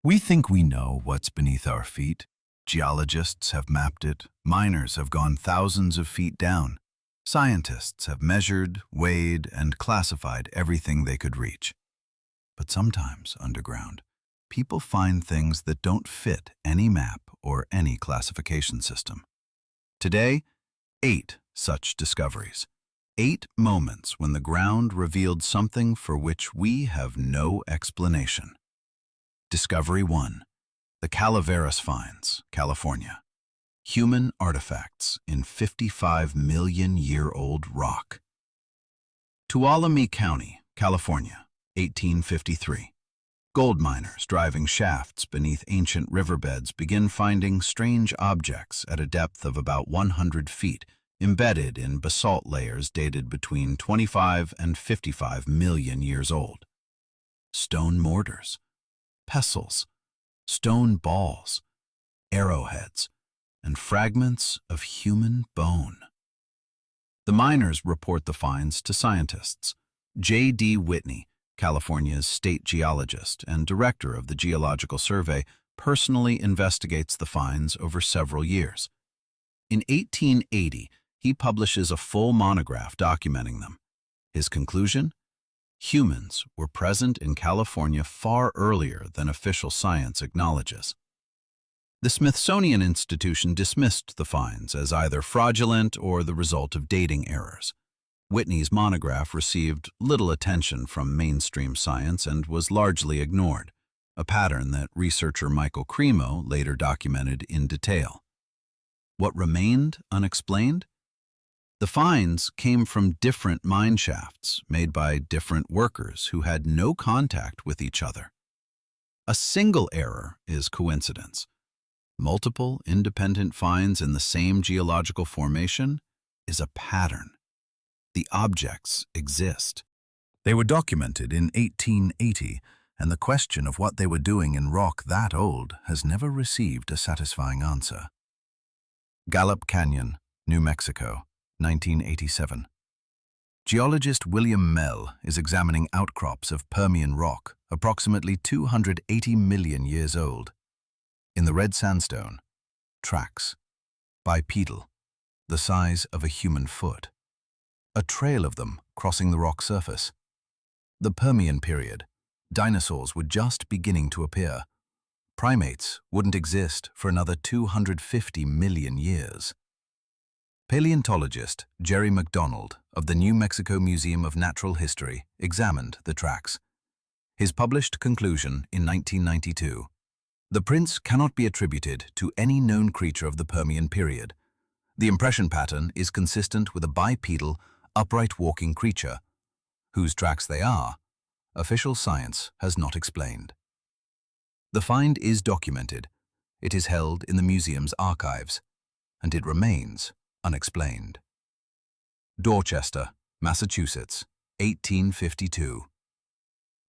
We think we know what's beneath our feet. Geologists have mapped it. Miners have gone thousands of feet down. Scientists have measured, weighed, and classified everything they could reach. But sometimes, underground, people find things that don't fit any map or any classification system. Today, 8 such discoveries. 8 moments when the ground revealed something for which we have no explanation. Discovery 1. The Calaveras Finds, California. Human artifacts in 55-million-year-old rock. Tuolumne County, California, 1853. Gold miners driving shafts beneath ancient riverbeds begin finding strange objects at a depth of about 100 feet, embedded in basalt layers dated between 25 and 55 million years old. Stone mortars, pestles, stone balls, arrowheads, and fragments of human bone. The miners report the finds to scientists. J.D. Whitney, California's state geologist and director of the Geological Survey, personally investigates the finds over several years. In 1880, he publishes a full monograph documenting them. His conclusion? Humans were present in California far earlier than official science acknowledges. The Smithsonian Institution dismissed the finds as either fraudulent or the result of dating errors. Whitney's monograph received little attention from mainstream science and was largely ignored, a pattern that researcher Michael Cremo later documented in detail. What remained unexplained? The finds came from different mine shafts made by different workers who had no contact with each other. A single error is coincidence. Multiple independent finds in the same geological formation is a pattern. The objects exist. They were documented in 1880, and the question of what they were doing in rock that old has never received a satisfying answer. Gallup Canyon, New Mexico, 1987. Geologist William Mell is examining outcrops of Permian rock, approximately 280 million years old. In the red sandstone, tracks, bipedal, the size of a human foot. A trail of them crossing the rock surface. The Permian period, dinosaurs were just beginning to appear. Primates wouldn't exist for another 250 million years. Paleontologist Jerry McDonald of the New Mexico Museum of Natural History examined the tracks. His published conclusion in 1992: the prints cannot be attributed to any known creature of the Permian period. The impression pattern is consistent with a bipedal, upright walking creature. Whose tracks they are, official science has not explained. The find is documented. It is held in the museum's archives, and it remains unexplained. Dorchester, Massachusetts, 1852.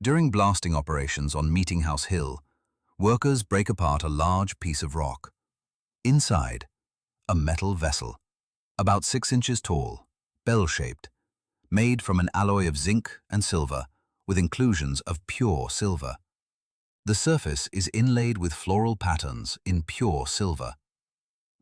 During blasting operations on Meeting House Hill, workers break apart a large piece of rock. Inside, a metal vessel, about 6 inches tall, bell-shaped, made from an alloy of zinc and silver, with inclusions of pure silver. The surface is inlaid with floral patterns in pure silver.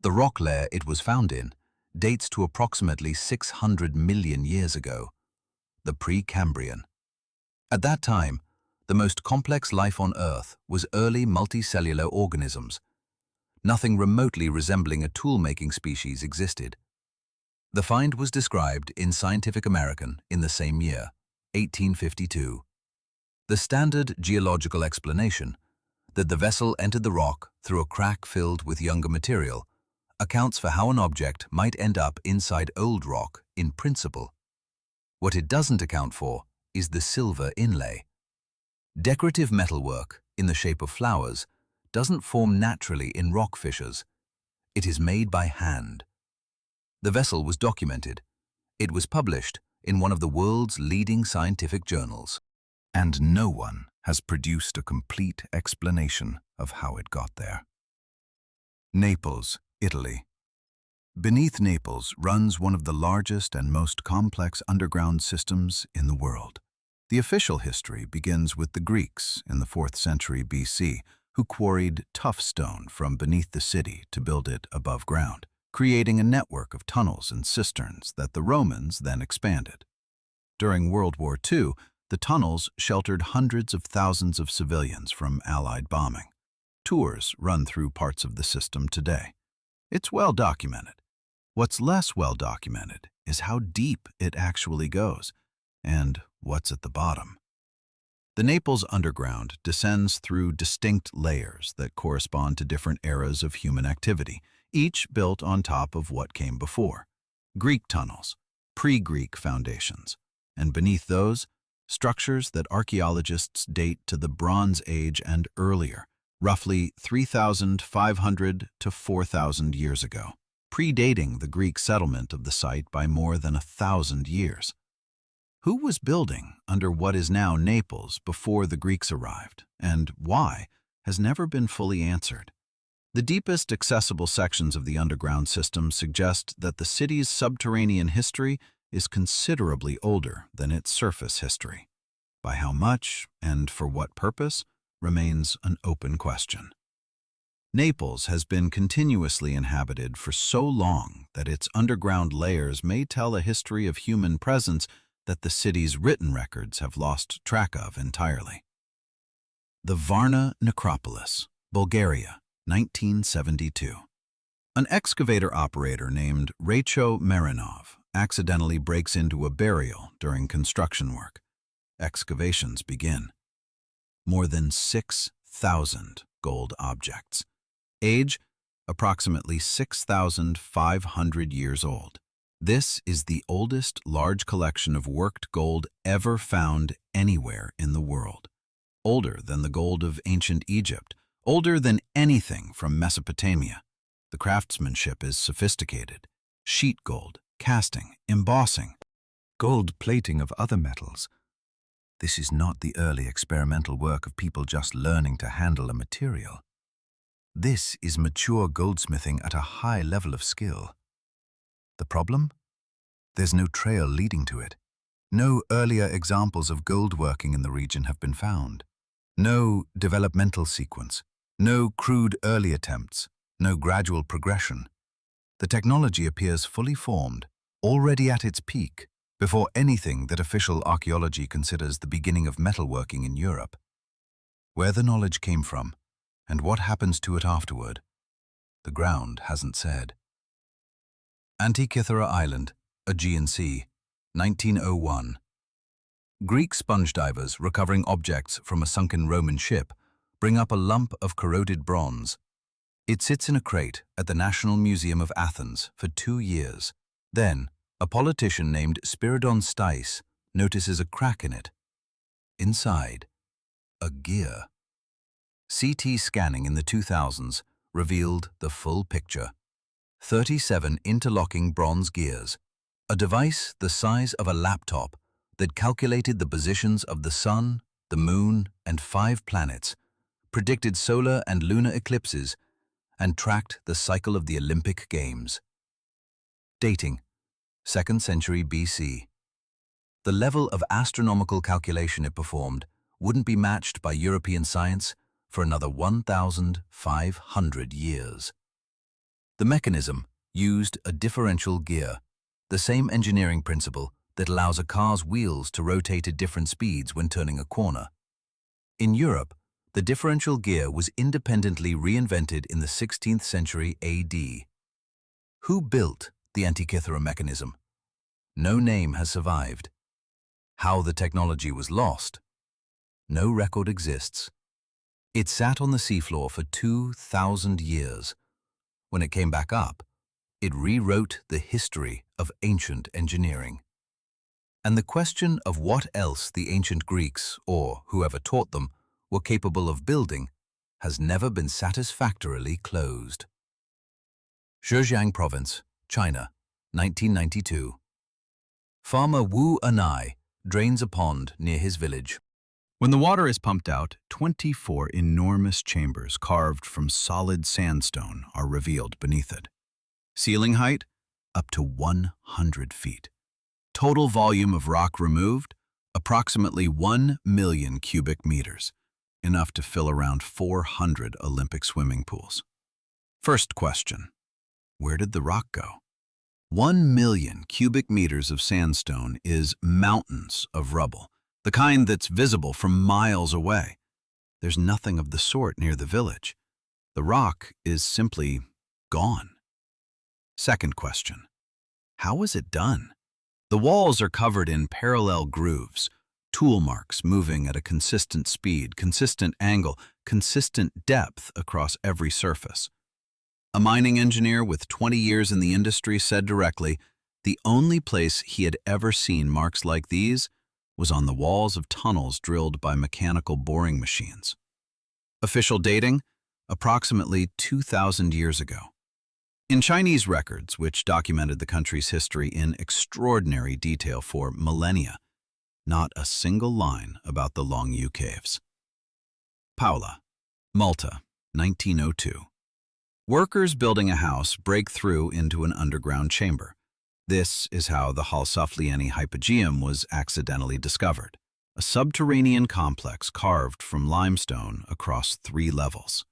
The rock layer it was found in dates to approximately 600 million years ago, the Precambrian. At that time, the most complex life on Earth was early multicellular organisms. Nothing remotely resembling a tool-making species existed. The find was described in Scientific American in the same year, 1852. The standard geological explanation, that the vessel entered the rock through a crack filled with younger material, accounts for how an object might end up inside old rock in principle. What it doesn't account for is the silver inlay. Decorative metalwork in the shape of flowers doesn't form naturally in rock fissures. It is made by hand. The vessel was documented. It was published in one of the world's leading scientific journals. And no one has produced a complete explanation of how it got there. Naples, Italy. Beneath Naples runs one of the largest and most complex underground systems in the world. The official history begins with the Greeks in the 4th century BC, who quarried tough stone from beneath the city to build it above ground, creating a network of tunnels and cisterns that the Romans then expanded. During World War II, the tunnels sheltered hundreds of thousands of civilians from Allied bombing. Tours run through parts of the system today. It's well documented. What's less well documented is how deep it actually goes, and what's at the bottom. The Naples underground descends through distinct layers that correspond to different eras of human activity, each built on top of what came before. Greek tunnels, pre-Greek foundations, and beneath those, structures that archaeologists date to the Bronze Age and earlier, roughly 3,500 to 4,000 years ago, predating the Greek settlement of the site by more than 1,000 years. Who was building under what is now Naples before the Greeks arrived, and why, has never been fully answered. The deepest accessible sections of the underground system suggest that the city's subterranean history is considerably older than its surface history. By how much, and for what purpose, remains an open question. Naples has been continuously inhabited for so long that its underground layers may tell a history of human presence that the city's written records have lost track of entirely. The Varna Necropolis, Bulgaria, 1972. An excavator operator named Rachel Marinov accidentally breaks into a burial during construction work. Excavations begin. More than 6,000 gold objects. Age, approximately 6,500 years old. This is the oldest large collection of worked gold ever found anywhere in the world. Older than the gold of ancient Egypt, older than anything from Mesopotamia. The craftsmanship is sophisticated. Sheet gold, casting, embossing, gold plating of other metals. This is not the early experimental work of people just learning to handle a material. This is mature goldsmithing at a high level of skill. The problem? There's no trail leading to it. No earlier examples of gold working in the region have been found. No developmental sequence. No crude early attempts. No gradual progression. The technology appears fully formed, already at its peak, before anything that official archaeology considers the beginning of metalworking in Europe. Where the knowledge came from, and what happens to it afterward, the ground hasn't said. Antikythera Island, Aegean Sea, 1901. Greek sponge divers recovering objects from a sunken Roman ship bring up a lump of corroded bronze. It sits in a crate at the National Museum of Athens for 2 years. Then, a politician named Spiridon Stais notices a crack in it. Inside, a gear. CT scanning in the 2000s revealed the full picture. 37 interlocking bronze gears, a device the size of a laptop that calculated the positions of the sun, the moon, and 5 planets, predicted solar and lunar eclipses, and tracked the cycle of the Olympic Games. Dating, 2nd century BC. The level of astronomical calculation it performed wouldn't be matched by European science for another 1,500 years. The mechanism used a differential gear, the same engineering principle that allows a car's wheels to rotate at different speeds when turning a corner. In Europe, the differential gear was independently reinvented in the 16th century AD. Who built the Antikythera mechanism? No name has survived. How the technology was lost? No record exists. It sat on the seafloor for 2,000 years. When it came back up, it rewrote the history of ancient engineering. And the question of what else the ancient Greeks, or whoever taught them, were capable of building has never been satisfactorily closed. Zhejiang Province, China, 1992. Farmer Wu Anai drains a pond near his village. When the water is pumped out, 24 enormous chambers carved from solid sandstone are revealed beneath it. Ceiling height, up to 100 feet. Total volume of rock removed, approximately 1 million cubic meters. enough to fill around 400 Olympic swimming pools. First question, where did the rock go? 1 million cubic meters of sandstone is mountains of rubble, the kind that's visible from miles away. There's nothing of the sort near the village. The rock is simply gone. Second question, how was it done? The walls are covered in parallel grooves, tool marks moving at a consistent speed, consistent angle, consistent depth across every surface. A mining engineer with 20 years in the industry said directly, the only place he had ever seen marks like these was on the walls of tunnels drilled by mechanical boring machines. Official dating, approximately 2,000 years ago. In Chinese records, which documented the country's history in extraordinary detail for millennia, not a single line about the Longyou caves. Paula, Malta, 1902. Workers building a house break through into an underground chamber. This is how the Halsaflieni hypogeum was accidentally discovered, a subterranean complex carved from limestone across 3 levels.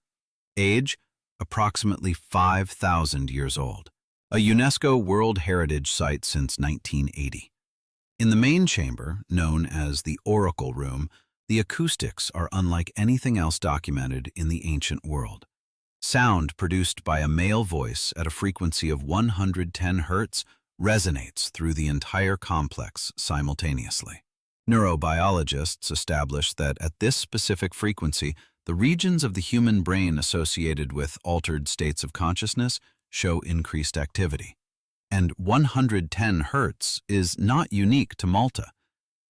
Age, approximately 5,000 years old, a UNESCO World Heritage Site since 1980. In the main chamber, known as the Oracle Room, the acoustics are unlike anything else documented in the ancient world. Sound produced by a male voice at a frequency of 110 Hz resonates through the entire complex simultaneously. Neurobiologists established that at this specific frequency, the regions of the human brain associated with altered states of consciousness show increased activity. And 110 Hz is not unique to Malta.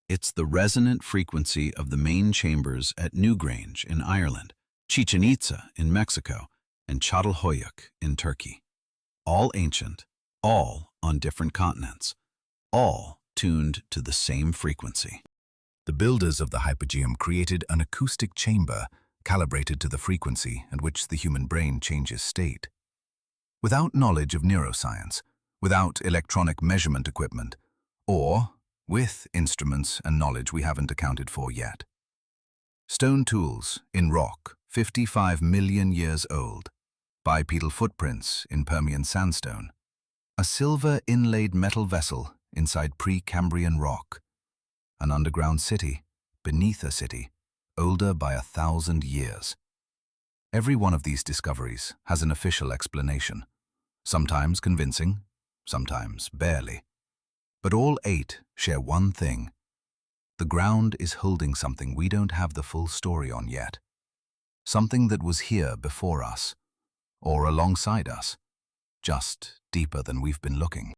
It's the resonant frequency of the main chambers at Newgrange in Ireland, Chichen Itza in Mexico, and Çatalhöyük in Turkey. All ancient, all on different continents, all tuned to the same frequency. The builders of the hypogeum created an acoustic chamber calibrated to the frequency at which the human brain changes state. Without knowledge of neuroscience, without electronic measurement equipment, or with instruments and knowledge we haven't accounted for yet. Stone tools in rock, 55 million years old, bipedal footprints in Permian sandstone, a silver-inlaid metal vessel inside Precambrian rock, an underground city beneath a city, older by 1,000 years. Every one of these discoveries has an official explanation, sometimes convincing, sometimes barely. But all 8 share one thing. The ground is holding something we don't have the full story on yet. Something that was here before us, or alongside us, just deeper than we've been looking.